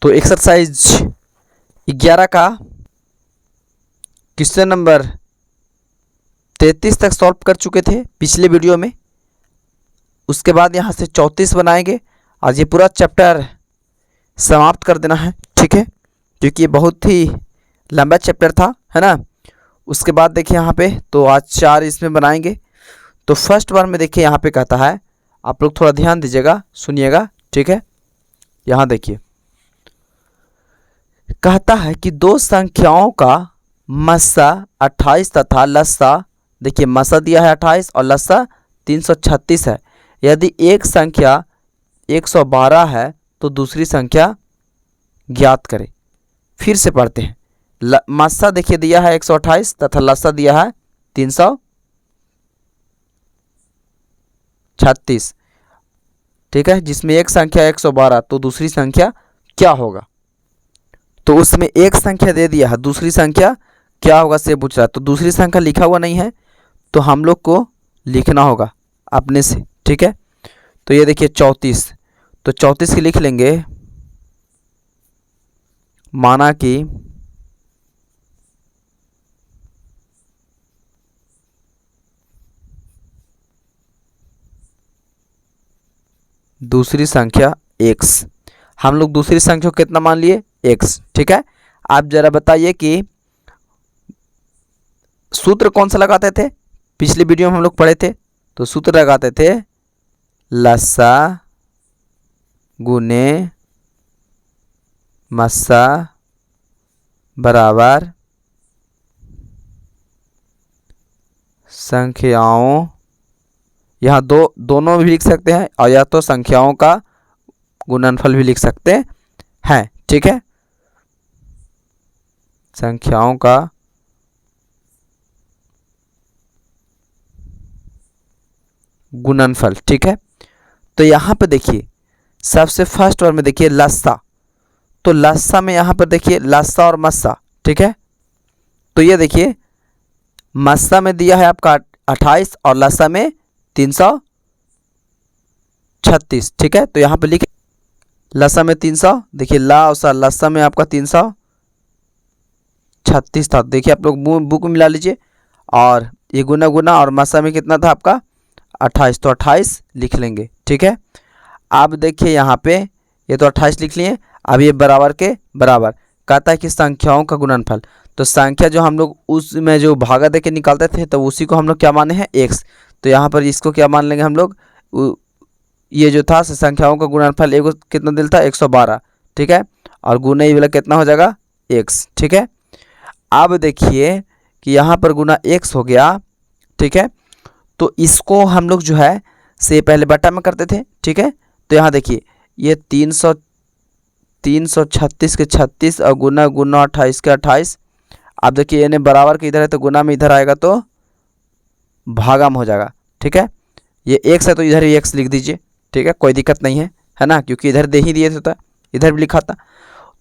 तो एक्सरसाइज 11 का question number 33 तक सॉल्व कर चुके थे पिछले वीडियो में। उसके बाद यहाँ से 34 बनाएंगे। आज ये पूरा चैप्टर समाप्त कर देना है, ठीक है, क्योंकि ये बहुत ही लंबा चैप्टर था, है ना। उसके बाद देखिए यहाँ पे तो आज 4 इसमें बनाएंगे। तो फर्स्ट बार में देखिए यहाँ पे कहता है, आप लोग थोड़ा ध्यान दीजिएगा, सुनिएगा, ठीक है। यहाँ देखिए कहता है कि दो संख्याओं का मस्सा 28 तथा लस्सा, देखिए मस्सा दिया है 28 और लस्सा 336 है। यदि एक संख्या 112 है तो दूसरी संख्या ज्ञात करें। फिर से पढ़ते हैं। मस्सा देखिए दिया है 128 तथा लस्सा दिया है 336, ठीक है, जिसमें एक संख्या 112 तो दूसरी संख्या क्या होगा। तो उसमें एक संख्या दे दिया है, दूसरी संख्या क्या होगा से पूछ रहा है। तो दूसरी संख्या लिखा हुआ नहीं है तो हम लोग को लिखना होगा अपने से, ठीक है। तो ये देखिए 34, तो 34 की लिख लेंगे। माना कि दूसरी संख्या x, हम लोग दूसरी संख्या को कितना मान लिए x, ठीक है। आप जरा बताइए कि सूत्र कौन सा लगाते थे, पिछले वीडियो में हम लोग पढ़े थे। तो सूत्र लगाते थे लस्सा गुने मस्सा बराबर संख्याओं, यहाँ दोनों भी लिख सकते हैं और या तो संख्याओं का गुणनफल भी लिख सकते हैं, ठीक है, संख्याओं का गुणनफल, ठीक है। तो यहाँ पे देखिए सबसे फर्स्ट बार में देखिए लस्सा, तो लस्सा में यहाँ पर देखिए लस्सा और मस्सा, ठीक है। तो ये देखिए मस्सा में दिया है आपका 28 और लस्सा में 336, ठीक है। तो यहाँ पे लिखे लस्सा में 300, देखिए ला और सा, लस्सा में आपका 336 था। देखिए आप लोग बुक में मिला लीजिए। और ये गुना गुना और मस्सा में कितना था आपका 28, तो 28 लिख लेंगे, ठीक है। अब देखिए यहाँ पे ये तो 28 लिख लिए। अब ये बराबर के बराबर कहता है कि संख्याओं का गुणनफल, तो संख्या जो हम लोग उसमें जो भागा दे के निकालते थे तो उसी को हम लोग क्या माने हैं x। तो यहाँ पर इसको क्या मान लेंगे हम लोग, ये जो था संख्याओं का गुणनफल एक कितना दिल था 112, ठीक है, और गुना ये वाला कितना हो जाएगा x, ठीक है। अब देखिए कि यहाँ पर गुना x हो गया, ठीक है। तो इसको हम लोग जो है से पहले बटा में करते थे, ठीक है। तो यहाँ देखिए ये 336 के 36 और गुना गुना 28 के 28। अब देखिए ये बराबर के इधर है तो गुना में इधर आएगा तो भागा में हो जाएगा, ठीक है। ये x है तो इधर ही x लिख दीजिए, ठीक है, कोई दिक्कत नहीं है ना, क्योंकि इधर दे ही दिए थे, इधर भी लिखा था।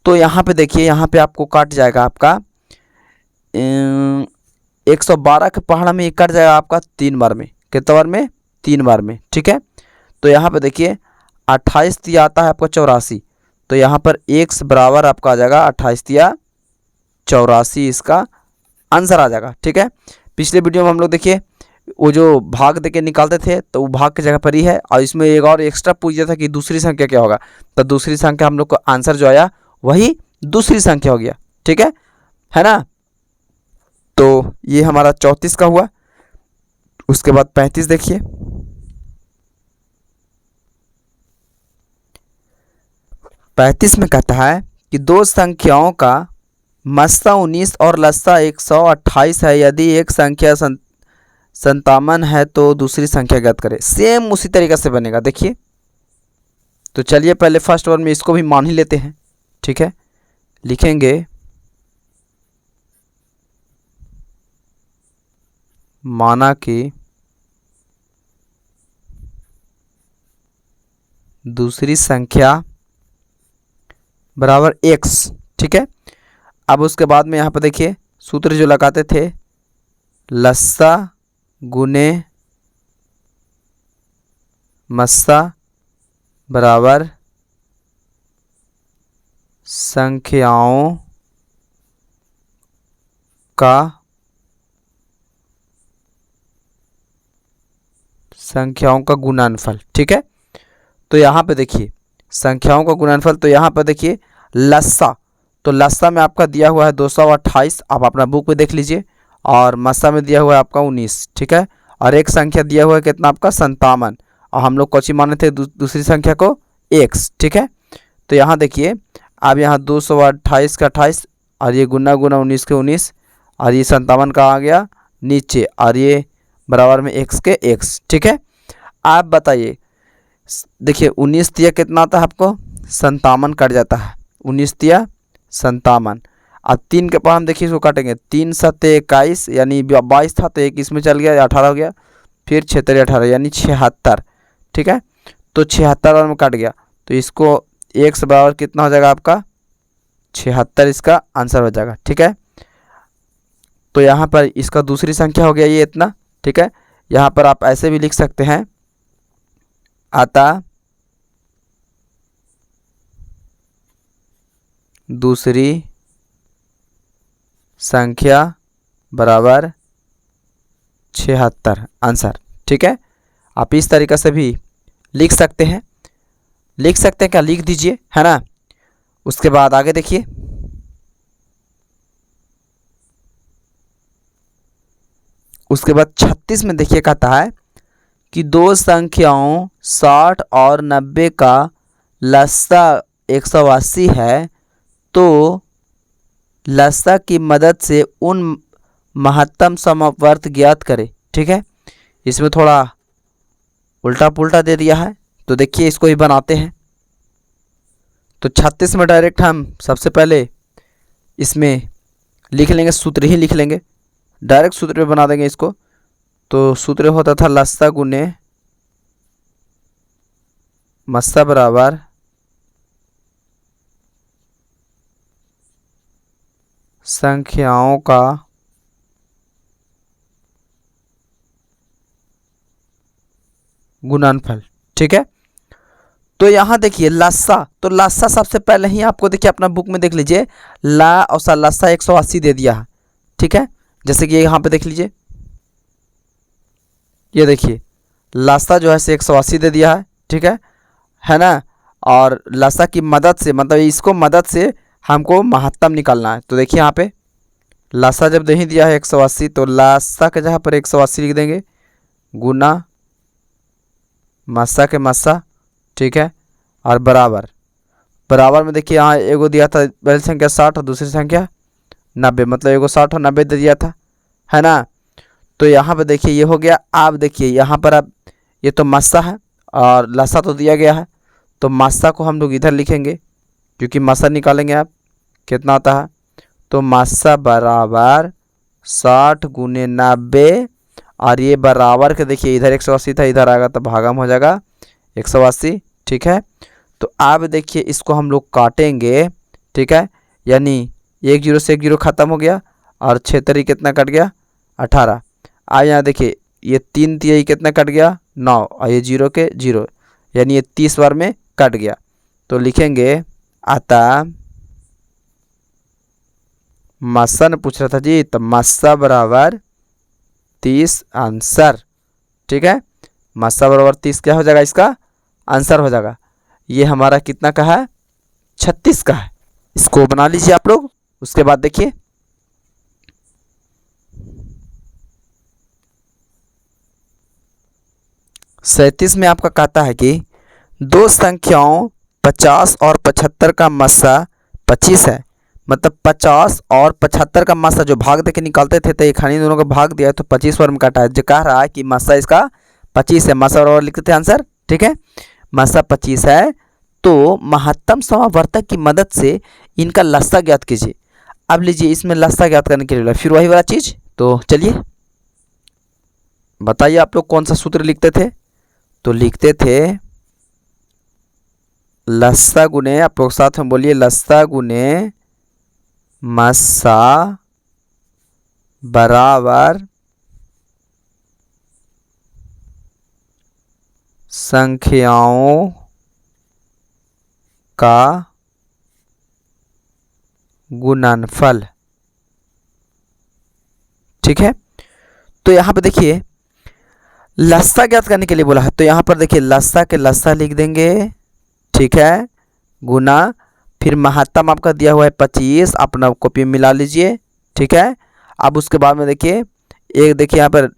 तो यहाँ पे देखिए यहाँ पे आपको काट जाएगा आपका 112 के पहाड़ा में ये कट जाएगा आपका 3 बार में, कितना बार में 3 बार में, ठीक है। तो यहाँ पे देखिए 28 दिया आता है आपका 84, तो यहाँ पर x बराबर आपका आ जाएगा 28 दिया 84, इसका आंसर आ जाएगा, ठीक है। पिछले वीडियो में हम लोग देखिए वो जो भाग देके निकालते थे तो वो भाग की जगह पर ही है, और इसमें एक और एक्स्ट्रा पूछ दिया था कि दूसरी संख्या क्या होगा। तो दूसरी संख्या हम लोग को आंसर जो आया वही दूसरी संख्या हो गया, ठीक है ना। तो ये हमारा 34 का हुआ। उसके बाद 35 देखिए, 35 में कहता है कि दो संख्याओं का मस्सा 19 और लस्सा 128 है। यदि एक संख्या 57 है तो दूसरी संख्या ज्ञात करें। सेम उसी तरीके से बनेगा, देखिए। तो चलिए पहले फर्स्ट वन में इसको भी मान ही लेते हैं, ठीक है। लिखेंगे माना कि दूसरी संख्या बराबर x, ठीक है। अब उसके बाद में यहाँ पर देखिए सूत्र जो लगाते थे लस्सा गुने मस्सा बराबर संख्याओं का गुणनफल। ठीक है, तो यहाँ पे देखिए संख्याओं का गुणनफल, तो यहाँ पे देखिए लस्सा, तो लस्सा में आपका दिया हुआ है 228, आप अपना बुक में देख लीजिए, और मस्सा में दिया हुआ है आपका 19। ठीक है, और एक संख्या दिया हुआ है कितना आपका 57, और हम लोग कौची माने थे दूसरी संख्या को x। ठीक है, तो यहाँ देखिए अब यहाँ 228 का 28, और ये गुना गुना 19 के 19, और ये 57 का आ गया नीचे, और ये बराबर में x के x। ठीक है, आप बताइए, देखिए 19 तिया कितना आता है आपको 57 कट जाता है, 19 तिया 57। अब 3 के पास हम देखिए इसको काटेंगे, 3 सत्ते 21, यानी 22 था तो 1 इसमें चल गया 18 हो गया, फिर 76 18 यानी 76। ठीक है, तो 76 और में कट गया, तो इसको x बराबर कितना हो जाएगा आपका 76, इसका आंसर हो जाएगा। ठीक है, तो यहाँ पर इसका दूसरी संख्या हो गया ये इतना। ठीक है, यहाँ पर आप ऐसे भी लिख सकते हैं, अतः दूसरी संख्या बराबर 76 आंसर। ठीक है, आप इस तरीक़े से भी लिख सकते हैं, क्या लिख दीजिए, है ना। उसके बाद आगे देखिए, उसके बाद 36 में देखिए कहता है कि दो संख्याओं 60 और 90 का लस्सा 180 है, तो लस्सा की मदद से उन महत्तम समवर्त ज्ञात करें। ठीक है, इसमें थोड़ा उल्टा पुल्टा दे दिया है, तो देखिए इसको ही बनाते हैं। तो 36 में डायरेक्ट हम सबसे पहले इसमें लिख लेंगे, सूत्र ही लिख लेंगे, डायरेक्ट सूत्र में बना देंगे इसको। तो सूत्र होता था लस्सा गुने मस्सा बराबर संख्याओं का गुणनफल। ठीक है, तो यहाँ देखिए लस्सा, तो लस्सा सबसे पहले ही आपको देखिए अपना बुक में देख लीजिए, ला और सा लस्सा 180 दे दिया है। ठीक है, जैसे कि यहाँ पे देख लीजिए, ये देखिए लस्सा जो है से 180 दे दिया है। ठीक है ना, और लस्सा की मदद से, मतलब इसको मदद से हमको महत्तम निकालना है। तो देखिए यहाँ पे लस्सा जब नहीं दिया है 180, तो लस्सा के जगह पर 180 लिख देंगे, गुना मस्सा के मस्सा। ठीक है, और बराबर में देखिए यहाँ एगो दिया था पहली संख्या 60 और दूसरी संख्या 90, मतलब एगो 60 और 90 दे दिया था, है ना। तो यहाँ पे देखिए ये हो गया। आप देखिए यहाँ पर अब ये तो मस्सा है और लस्सा तो दिया गया है, तो मस्सा को हम लोग इधर लिखेंगे, क्योंकि मस्सा निकालेंगे आप कितना आता है, तो मस्सा बराबर 60 गुने 90, और ये बराबर के देखिए इधर 180 था, इधर आएगा तो भागम हो जाएगा 180। ठीक है, तो अब देखिए इसको हम लोग काटेंगे। ठीक है, यानी 1 0 से 1 0 ख़त्म हो गया, और 6 तरी कितना कट गया 18। अब यहाँ देखिए ये 3 तिहाई कितना कट गया 9, और ये 0 के 0, यानी ये 30 बार में कट गया। तो लिखेंगे अतः मस्सा ने पूछ रहा था जी, तो मस्सा बराबर 30 आंसर। ठीक है, मस्सा बराबर 30 क्या हो जाएगा, इसका आंसर हो जाएगा। ये हमारा कितना का है 36 का है, इसको बना लीजिए आप लोग। उसके बाद देखिए 37 में आपका कहता है कि दो संख्याओं 50 और 75 का मस्सा 25 है, मतलब 50 और 75 का मस्सा जो भाग दे के निकालते थे, तो एक खानी दोनों का भाग दिया तो 25 वर्ग में काटा है, जो कह रहा है कि मस्सा इसका 25 है। मस्सा और लिखते थे आंसर। ठीक है, मस्सा 25 है, तो महत्तम समावर्तक की मदद से इनका लस्सा ज्ञात कीजिए। अब लीजिए इसमें लस्सा ज्ञात करने के लिए फिर वही वाला चीज़, तो चलिए बताइए आप लोग कौन सा सूत्र लिखते थे। तो लिखते थे लस्सा गुने, आप लोग साथ में बोलिए, लस्सा गुने मस्सा बराबर संख्याओं का गुणनफल। ठीक है, तो यहाँ पे देखिए लस्सा ज्ञात करने के लिए बोला है, तो यहाँ पर देखिए लस्सा के लस्सा लिख देंगे। ठीक है, गुना, फिर महत्तम आपका दिया हुआ है 25, अपना कॉपी में मिला लीजिए। ठीक है, अब उसके बाद में देखिए एक, देखिए यहाँ पर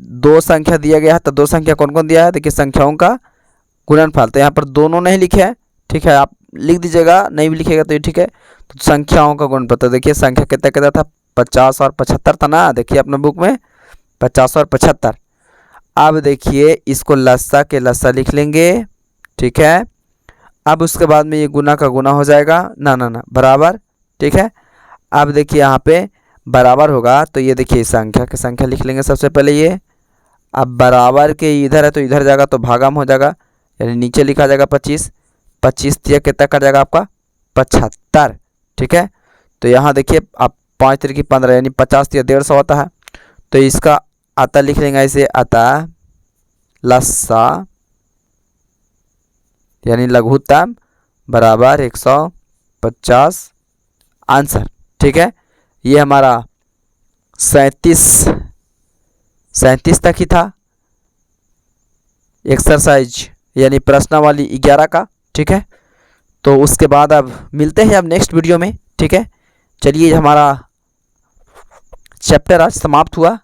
दो संख्या दिया गया है, तो दो संख्या कौन कौन दिया है, देखिए संख्याओं का गुणनफल, तो यहाँ पर दोनों नहीं लिखे हैं। ठीक है, आप लिख दीजिएगा, नहीं भी लिखेगा तो ये ठीक है। तो संख्याओं का गुणनफल, तो देखिए संख्या कितना कितना था, 50 और 75 था ना, देखिए अपने बुक में 50 और 75। अब देखिए इसको लस्सा के लस्सा लिख लेंगे। ठीक है, अब उसके बाद में ये गुना का गुना हो जाएगा, ना ना ना बराबर। ठीक है, अब देखिए यहाँ पे बराबर होगा, तो ये देखिए संख्या के संख्या लिख लेंगे सबसे पहले ये। अब बराबर के इधर है तो इधर जाएगा तो भागाम हो जाएगा, यानी नीचे लिखा जाएगा 25, 25 दिया कितना कर जाएगा आपका 75। ठीक है, तो यहाँ देखिए आप 5 3 की 15, यानी 50 दिया 150 होता है, तो इसका आता लिख लेंगे ऐसे, आता लस्सा यानी लघुत्तम बराबर 150 आंसर। ठीक है, ये हमारा 37 तक ही था एक्सरसाइज यानी प्रश्नावली 11 का। ठीक है, तो उसके बाद अब मिलते हैं अब नेक्स्ट वीडियो में। ठीक है, चलिए हमारा चैप्टर आज समाप्त हुआ।